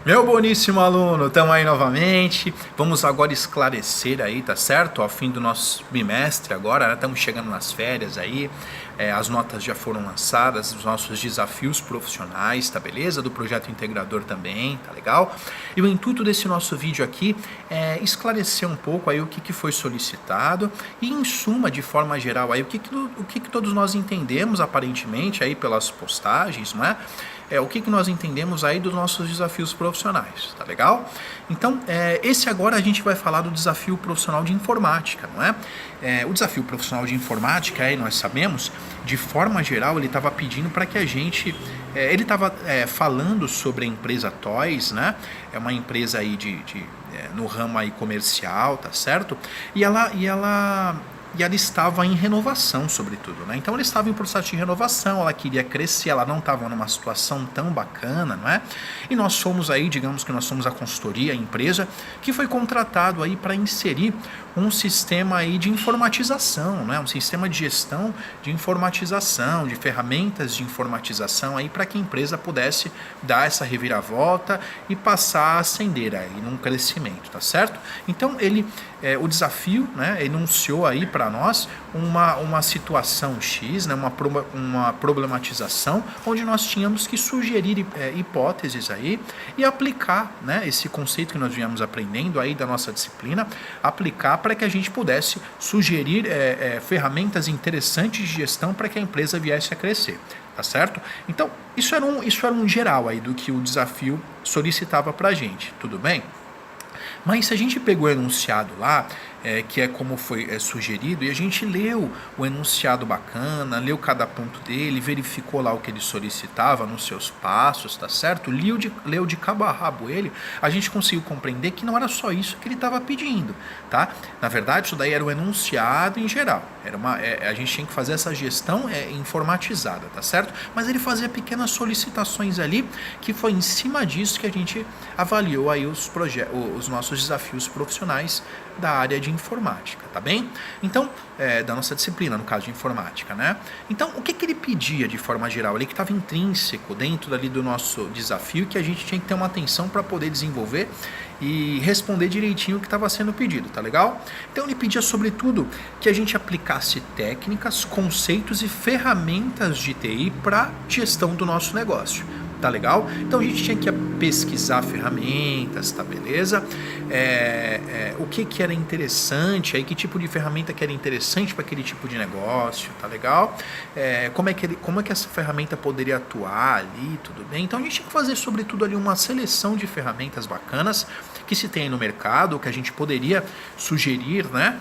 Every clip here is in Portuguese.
Meu boníssimo aluno, estamos aí novamente. Vamos agora esclarecer aí, tá certo? Ao fim do nosso bimestre agora, né? Estamos chegando nas férias aí. As notas já foram lançadas, os nossos desafios profissionais, tá beleza? Do projeto integrador também, tá legal? E o intuito desse nosso vídeo aqui é esclarecer um pouco aí o que foi solicitado e, em suma, de forma geral, aí o que todos nós entendemos aparentemente aí pelas postagens, não é? O que nós entendemos aí dos nossos desafios profissionais, tá legal? Então, esse agora a gente vai falar do desafio profissional de informática, não é? O desafio profissional de informática, aí nós sabemos, de forma geral, ele estava pedindo para que a gente... ele estava falando sobre a empresa Toys, né? É uma empresa aí no ramo aí comercial, tá certo? E ela estava em renovação, sobretudo, né? Então ela estava em processo de renovação, ela queria crescer, ela não estava numa situação tão bacana, não é? E nós somos aí, digamos que nós somos a consultoria, a empresa, que foi contratado aí para inserir um sistema aí de informatização, né? Um sistema de gestão de informatização, de ferramentas de informatização aí para que a empresa pudesse dar essa reviravolta e passar a ascender aí num crescimento, tá certo? Então o desafio, né, enunciou aí para nós uma situação X, né, uma problematização, onde nós tínhamos que sugerir hipóteses aí e aplicar, né, esse conceito que nós viemos aprendendo aí da nossa disciplina, aplicar para que a gente pudesse sugerir ferramentas interessantes de gestão para que a empresa viesse a crescer. Tá certo? Então, isso era um geral aí do que o desafio solicitava para a gente, tudo bem? Mas se a gente pegou o enunciado lá, que é como foi sugerido, e a gente leu o enunciado bacana, leu cada ponto dele, verificou lá o que ele solicitava nos seus passos, tá certo? Leu de cabo a rabo ele, a gente conseguiu compreender que não era só isso que ele estava pedindo, tá? Na verdade, isso daí era o enunciado em geral. A gente tinha que fazer essa gestão informatizada, tá certo? Mas ele fazia pequenas solicitações ali, que foi em cima disso que a gente avaliou aí os nossos desafios profissionais da área de informática, tá bem? Então, da nossa disciplina, no caso de informática, né? Então, o que ele pedia de forma geral? Ele que estava intrínseco dentro ali do nosso desafio, que a gente tinha que ter uma atenção para poder desenvolver e responder direitinho o que estava sendo pedido, tá legal? Então, ele pedia, sobretudo, que a gente aplicasse técnicas, conceitos e ferramentas de TI para gestão do nosso negócio. Tá legal? Então a gente tinha que pesquisar ferramentas, tá beleza? O que era interessante, aí que tipo de ferramenta que era interessante para aquele tipo de negócio, tá legal? Como é que essa ferramenta poderia atuar ali, tudo bem? Então a gente tinha que fazer sobretudo ali uma seleção de ferramentas bacanas que se tem no mercado, que a gente poderia sugerir, né?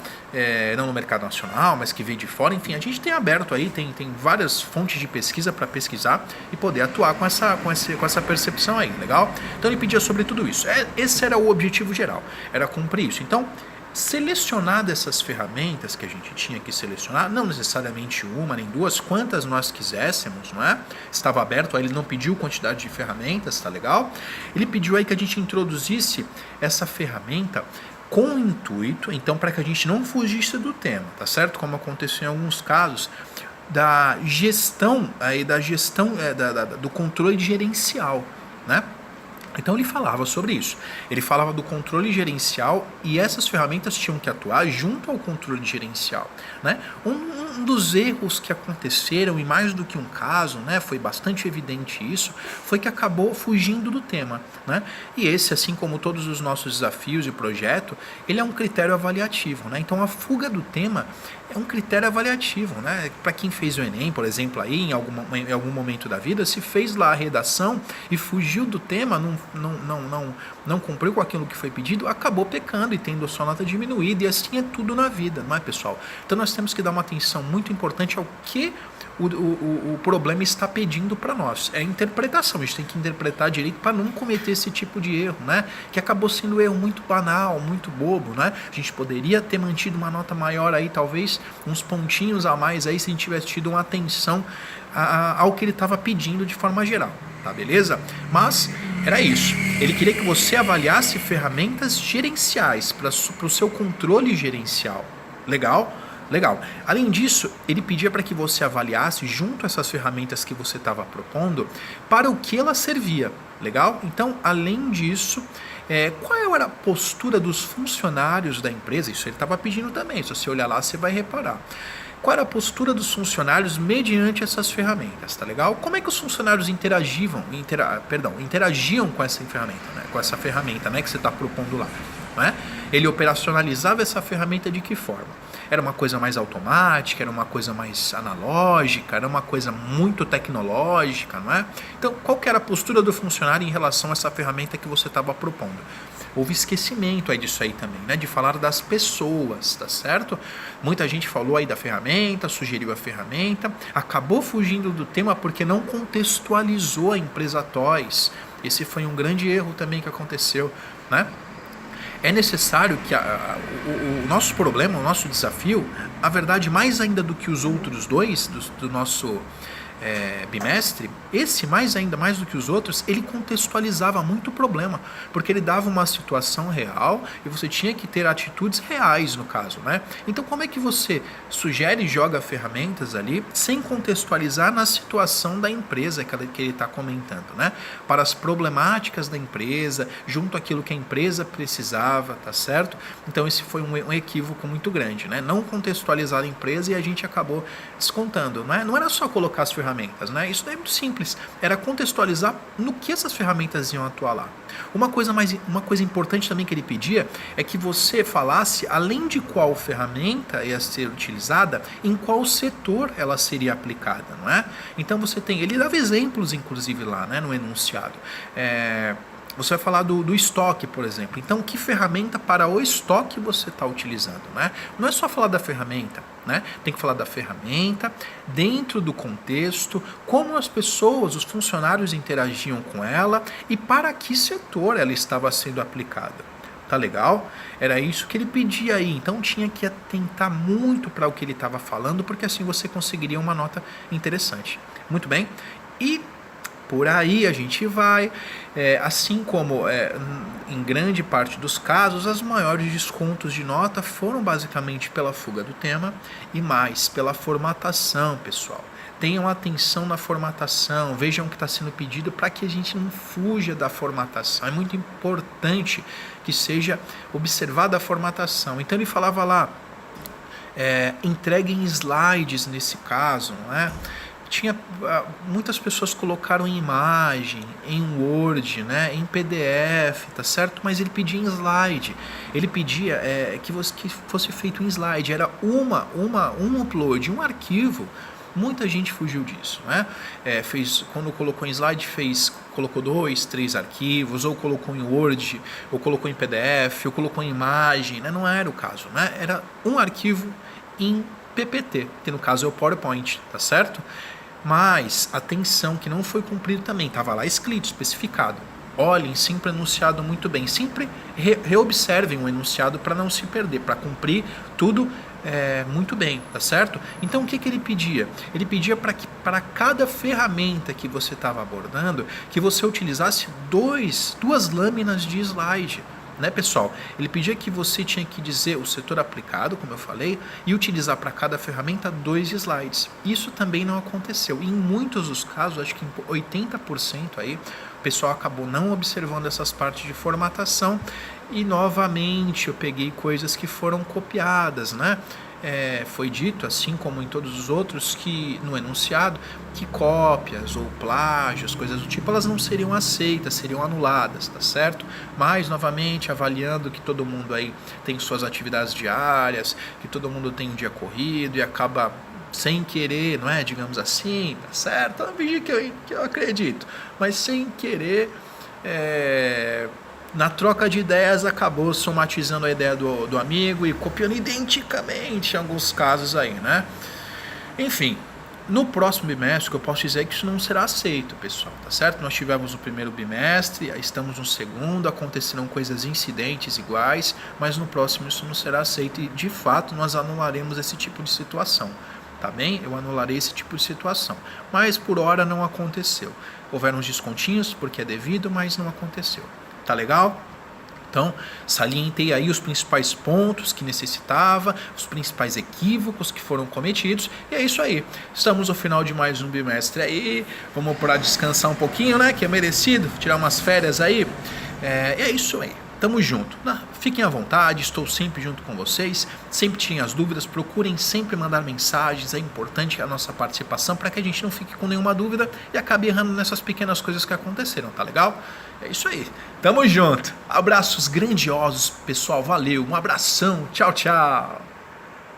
Não no mercado nacional, mas que vem de fora. Enfim, a gente tem aberto aí, tem várias fontes de pesquisa para pesquisar e poder atuar com essa percepção aí, legal? Então ele pedia sobre tudo isso. Esse era o objetivo geral, era cumprir isso. Então, selecionar dessas ferramentas que a gente tinha que selecionar, não necessariamente uma nem duas, quantas nós quiséssemos, não é? Estava aberto, aí ele não pediu quantidade de ferramentas, tá legal? Ele pediu aí que a gente introduzisse essa ferramenta com o intuito, então, para que a gente não fugisse do tema, tá certo? Como aconteceu em alguns casos, da gestão do controle gerencial, né? Então ele falava sobre isso, ele falava do controle gerencial e essas ferramentas tinham que atuar junto ao controle gerencial, né? Um dos erros que aconteceram, e mais do que um caso, né, foi bastante evidente isso, foi que acabou fugindo do tema, né? E esse, assim como todos os nossos desafios e projeto, ele é um critério avaliativo, né? Então a fuga do tema é um critério avaliativo, né? Para quem fez o Enem, por exemplo, aí em algum momento da vida, se fez lá a redação e fugiu do tema, não cumpriu com aquilo que foi pedido, acabou pecando e tendo a sua nota diminuída, e assim é tudo na vida, não é, pessoal? Então nós temos que dar uma atenção muito importante ao que o problema está pedindo para nós. É a interpretação, a gente tem que interpretar direito para não cometer esse tipo de erro, né? Que acabou sendo um erro muito banal, muito bobo, né? A gente poderia ter mantido uma nota maior aí, talvez uns pontinhos a mais aí, se a gente tivesse tido uma atenção ao que ele estava pedindo de forma geral, tá beleza? Mas era isso, ele queria que você avaliasse ferramentas gerenciais para o seu controle gerencial, legal? Legal. Além disso, ele pedia para que você avaliasse, junto a essas ferramentas que você estava propondo, para o que ela servia. Legal? Então, além disso, qual era a postura dos funcionários da empresa? Isso ele estava pedindo também. Se você olhar lá, você vai reparar. Qual era a postura dos funcionários mediante essas ferramentas, tá legal? Como é que os funcionários interagiam com essa ferramenta, né? Com essa ferramenta, né, que você está propondo lá, né? Ele operacionalizava essa ferramenta de que forma? Era uma coisa mais automática, era uma coisa mais analógica, era uma coisa muito tecnológica, não é? Então, qual que era a postura do funcionário em relação a essa ferramenta que você estava propondo? Houve esquecimento aí disso aí também, né? De falar das pessoas, tá certo? Muita gente falou aí da ferramenta, sugeriu a ferramenta, acabou fugindo do tema porque não contextualizou a empresa TOYS. Esse foi um grande erro também que aconteceu, né? É necessário que o nosso problema, o nosso desafio, a verdade, mais ainda do que os outros dois do nosso bimestre, esse mais do que os outros, ele contextualizava muito o problema, porque ele dava uma situação real e você tinha que ter atitudes reais no caso, né? Então como é que você sugere e joga ferramentas ali sem contextualizar na situação da empresa que ele está comentando, né? Para as problemáticas da empresa, junto àquilo que a empresa precisava, tá certo? Então esse foi um equívoco muito grande, né? Não contextualizar a empresa e a gente acabou descontando, né? Não era só colocar as ferramentas, né? Isso daí é muito simples, era contextualizar no que essas ferramentas iam atuar lá. Uma coisa importante também que ele pedia é que você falasse, além de qual ferramenta ia ser utilizada, em qual setor ela seria aplicada, não é? Então ele dava exemplos inclusive lá, né, no enunciado. Você vai falar do estoque, por exemplo. Então, que ferramenta para o estoque você está utilizando, né? Não é só falar da ferramenta, né? Tem que falar da ferramenta, dentro do contexto, como as pessoas, os funcionários interagiam com ela e para que setor ela estava sendo aplicada. Tá legal? Era isso que ele pedia aí. Então, tinha que atentar muito para o que ele estava falando, porque assim você conseguiria uma nota interessante. Muito bem? E por aí a gente vai, assim como em grande parte dos casos, as maiores descontos de nota foram basicamente pela fuga do tema e mais pela formatação, pessoal. Tenham atenção na formatação, vejam o que está sendo pedido para que a gente não fuja da formatação. É muito importante que seja observada a formatação. Então ele falava lá, entreguem slides nesse caso, não é? Muitas pessoas colocaram em imagem, em Word, né, em PDF, tá certo? Mas ele pedia em slide. Ele pedia que fosse feito em slide. Era um upload, um arquivo. Muita gente fugiu disso, né? Quando colocou em slide, colocou 2, 3 arquivos, ou colocou em Word, ou colocou em PDF, ou colocou em imagem, né? Não era o caso, né? Era um arquivo em PPT, que no caso é o PowerPoint, tá certo? Mas, atenção, que não foi cumprido também, estava lá escrito, especificado. Olhem sempre o enunciado muito bem, sempre reobservem o enunciado para não se perder, para cumprir tudo muito bem, tá certo? Então o que ele pedia? Ele pedia para que para cada ferramenta que você estava abordando, que você utilizasse duas lâminas de slide. Né, pessoal? Ele pedia que você tinha que dizer o setor aplicado, como eu falei, e utilizar para cada ferramenta 2 slides. Isso também não aconteceu. E em muitos dos casos, acho que em 80% aí, o pessoal acabou não observando essas partes de formatação e novamente eu peguei coisas que foram copiadas, né? Foi dito, assim como em todos os outros, que no enunciado, que cópias ou plágios, coisas do tipo, elas não seriam aceitas, seriam anuladas, tá certo? Mas, novamente, avaliando que todo mundo aí tem suas atividades diárias, que todo mundo tem um dia corrido e acaba sem querer, não é? Digamos assim, tá certo? É um vídeo que eu acredito, mas sem querer, na troca de ideias acabou somatizando a ideia do amigo e copiando identicamente em alguns casos aí, né? Enfim, no próximo bimestre, que eu posso dizer que isso não será aceito, pessoal, tá certo? Nós tivemos o primeiro bimestre, estamos no segundo, aconteceram coisas incidentes iguais, mas no próximo isso não será aceito e, de fato, nós anularemos esse tipo de situação, tá bem? Eu anularei esse tipo de situação, mas por hora não aconteceu. Houveram uns descontinhos, porque é devido, mas não aconteceu. Tá legal? Então, salientei aí os principais pontos que necessitava, os principais equívocos que foram cometidos, e é isso aí. Estamos no final de mais um bimestre aí, vamos para descansar um pouquinho, né, que é merecido, tirar umas férias aí, e é isso aí. Tamo junto. Fiquem à vontade, estou sempre junto com vocês. Sempre tirem as dúvidas, procurem sempre mandar mensagens. É importante a nossa participação para que a gente não fique com nenhuma dúvida e acabe errando nessas pequenas coisas que aconteceram, tá legal? É isso aí. Tamo junto. Abraços grandiosos, pessoal. Valeu. Um abração. Tchau, tchau.